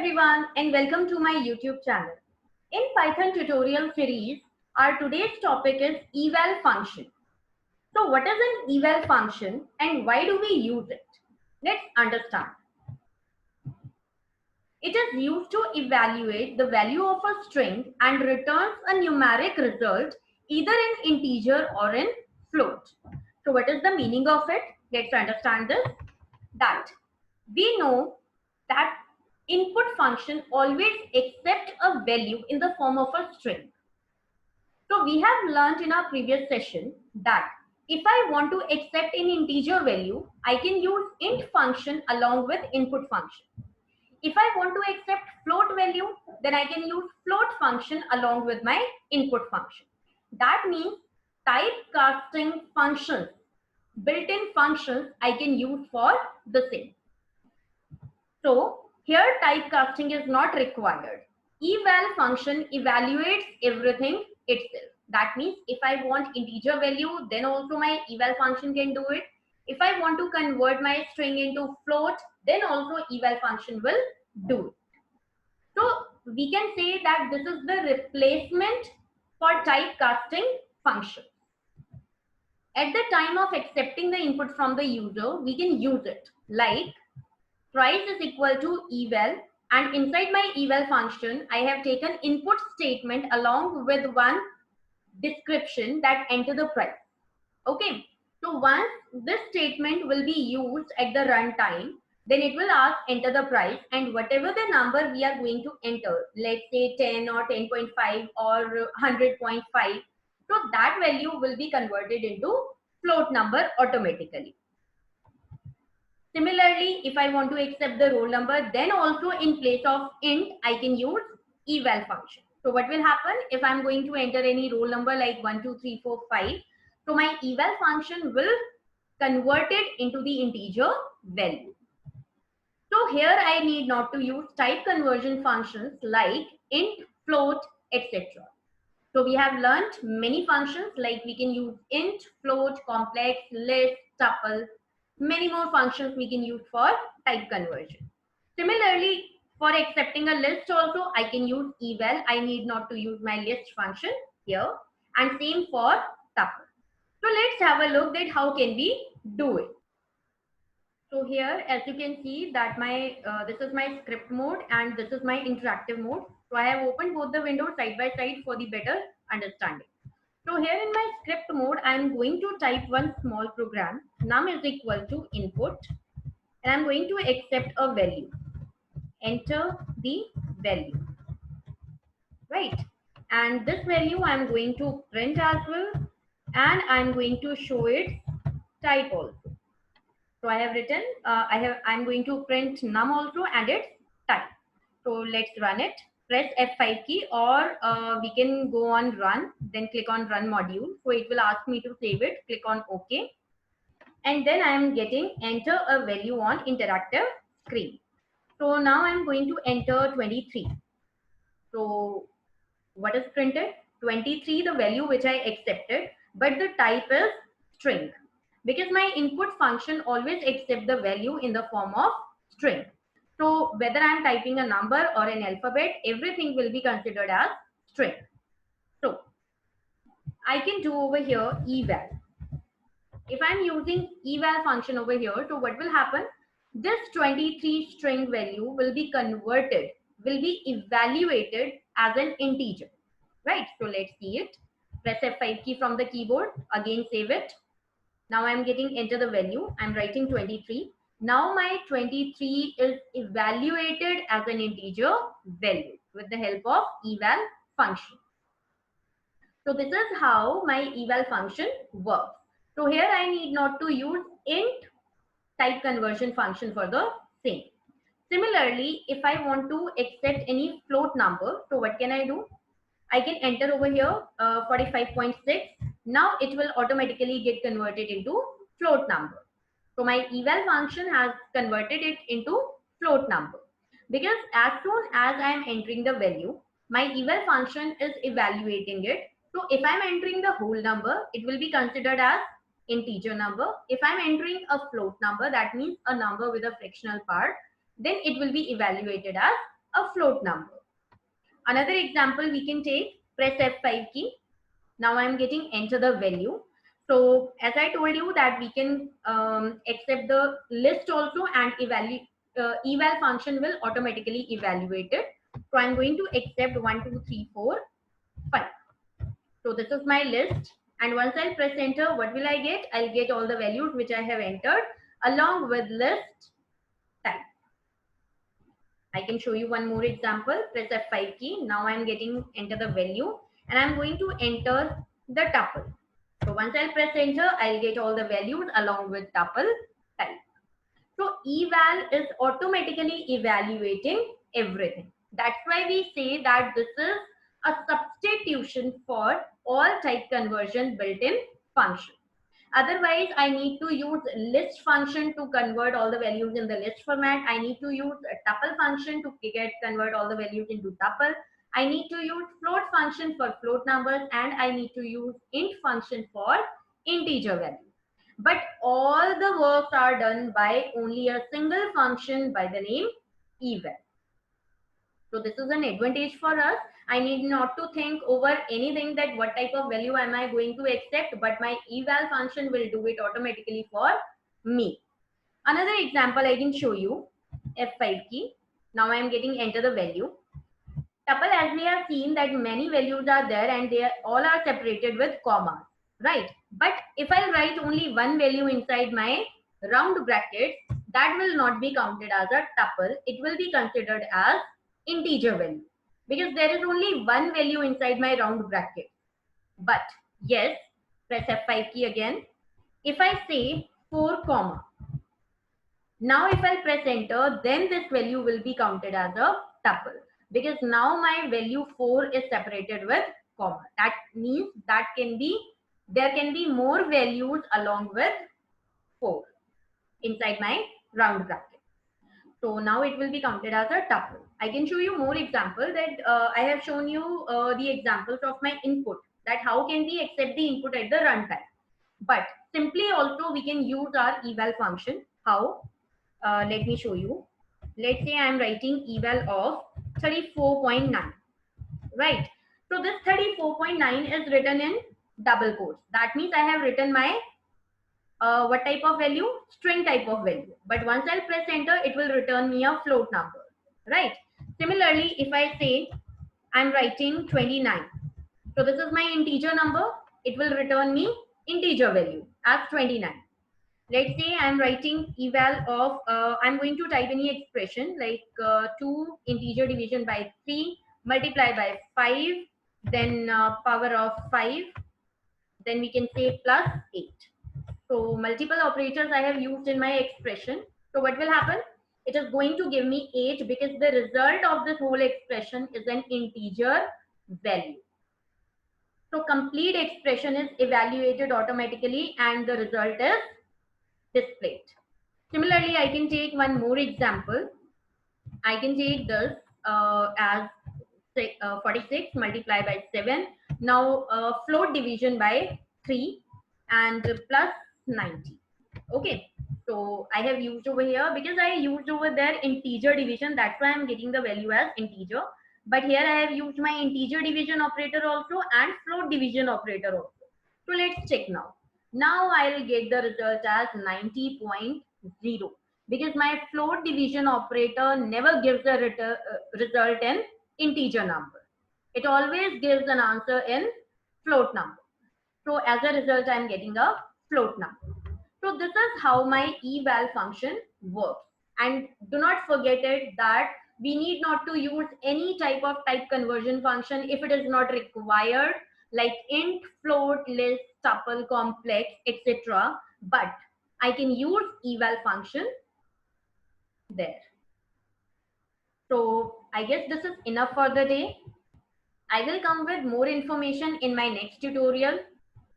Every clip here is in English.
everyone and welcome to my YouTube channel. In Python tutorial series, our today's topic is eval function. So what is an eval function and why do we use it? Let's understand. It is used to evaluate the value of a string and returns a numeric result either in integer or in float. So what is the meaning of it? Let's understand this. That we know that input function always accepts a value in the form of a string. So we have learned in our previous session that if I want to accept an integer value, I can use int function along with input function. If I want to accept float value, then I can use float function along with my input function. That means typecasting functions, built-in functions I can use for the same. So here typecasting is not required. Eval function evaluates everything itself. That means if I want integer value, then also my eval function can do it. If I want to convert my string into float, then also eval function will do it. So we can say that this is the replacement for typecasting function. At the time of accepting the input from the user, we can use it like price is equal to eval, and inside my eval function I have taken input statement along with one description that enter the price. Okay, so once this statement will be used at the runtime, then it will ask enter the price, and whatever the number we are going to enter, let's say 10 or 10.5 or 100.5, so that value will be converted into float number automatically. Similarly, if I want to accept the roll number, then also in place of int, I can use eval function. So what will happen if I'm going to enter any roll number like 1, 2, 3, 4, 5? So my eval function will convert it into the integer value. So here I need not to use type conversion functions like int, float, etc. So we have learned many functions like we can use int, float, complex, list, tuple, many more functions we can use for type conversion. Similarly, for accepting a list also, I can use eval. I need not to use my list function here, and same for tuple. So let's have a look at how can we do it. So here, as you can see that my this is my script mode and this is my interactive mode. So I have opened both the windows side by side for the better understanding. So here in my script mode, I am going to type one small program. Num is equal to input, and I'm going to accept a value. Enter the value, right? And this value I'm going to print as well, and I'm going to show it type also. So I have written, I'm going to print num also and its type. So let's run it. Press F5 key, or we can go on run, then click on run module. So it will ask me to save it. Click on OK. And then I am getting enter a value on interactive screen. So now I'm going to enter 23. So what is printed? 23, the value which I accepted, but the type is string, because my input function always accepts the value in the form of string. So whether I'm typing a number or an alphabet, everything will be considered as string. So I can do over here eval. If I'm using eval function over here, so what will happen? This 23 string value will be converted, will be evaluated as an integer, right? So let's see it. Press F5 key from the keyboard, again save it. Now I'm getting enter the value. I'm writing 23. Now my 23 is evaluated as an integer value with the help of eval function. So this is how my eval function works. So here I need not to use int type conversion function for the same. Similarly, if I want to accept any float number, so what can I do? I can enter over here 45.6. Now it will automatically get converted into float number. So my eval function has converted it into float number, because as soon as I am entering the value, my eval function is evaluating it. So if I'm entering the whole number, it will be considered as integer number. If I'm entering a float number, that means a number with a fractional part, then it will be evaluated as a float number. Another example we can take, press F5 key. Now I'm getting enter the value. So as I told you that we can accept the list also, and eval function will automatically evaluate it. So I'm going to accept 1, 2, 3, 4, 5. So this is my list, and once I'll press enter, what will I get? I'll get all the values which I have entered along with list type. I can show you one more example. Press F5 key. Now I'm getting enter the value, and I'm going to enter the tuple. So once I'll press enter, I'll get all the values along with tuple type. So eval is automatically evaluating everything. That's why we say that this is a substitution for all type conversion built-in function. Otherwise, I need to use list function to convert all the values in the list format. I need to use a tuple function to convert all the values into tuple. I need to use float function for float numbers, and I need to use int function for integer value. But all the works are done by only a single function by the name eval. So this is an advantage for us. I need not to think over anything that what type of value am I going to accept, but my eval function will do it automatically for me. Another example I can show you, F5 key. Now I am getting enter the value. Tuple, as we have seen that many values are there and they all are separated with commas, right? But if I write only one value inside my round brackets, that will not be counted as a tuple. It will be considered as integer value because there is only one value inside my round bracket. But yes, press F5 key again. If I say 4 comma, now if I press enter, then this value will be counted as a tuple because now my value 4 is separated with comma. That means that there can be more values along with 4 inside my round bracket. So now it will be counted as a tuple. I can show you more example that I have shown you the examples of my input, that how can we accept the input at the runtime. But simply also we can use our eval function. How? Let me show you. Let's say I am writing eval of 34.9, right? So this 34.9 is written in double quotes. That means I have written my what type of value? String type of value. But once I'll press enter, it will return me a float number, right? Similarly, if I say I'm writing 29, so this is my integer number, it will return me integer value as 29. Let's say I'm writing eval of, I'm going to type any expression like 2 integer division by 3 multiply by 5, then power of 5, then we can say plus 8. So multiple operators I have used in my expression. So what will happen? It is going to give me 8 because the result of this whole expression is an integer value. So complete expression is evaluated automatically and the result is displayed. Similarly, I can take one more example. I can take this as 46 multiplied by 7. Now float division by 3 and plus 90. Okay, so I have used over here because I used over there integer division. That's why I'm getting the value as integer. But here I have used my integer division operator also and float division operator also. So let's check now. Now I'll get the result as 90.0 because my float division operator never gives the result in integer number. It always gives an answer in float number. So as a result, I'm getting a float number. So this is how my eval function works. And do not forget it that we need not to use any type of type conversion function if it is not required, like int, float, list, tuple, complex, etc. But I can use eval function there. So I guess this is enough for the day. I will come with more information in my next tutorial.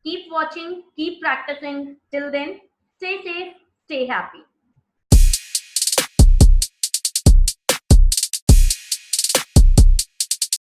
Keep watching, keep practicing. Till then, stay safe, stay happy.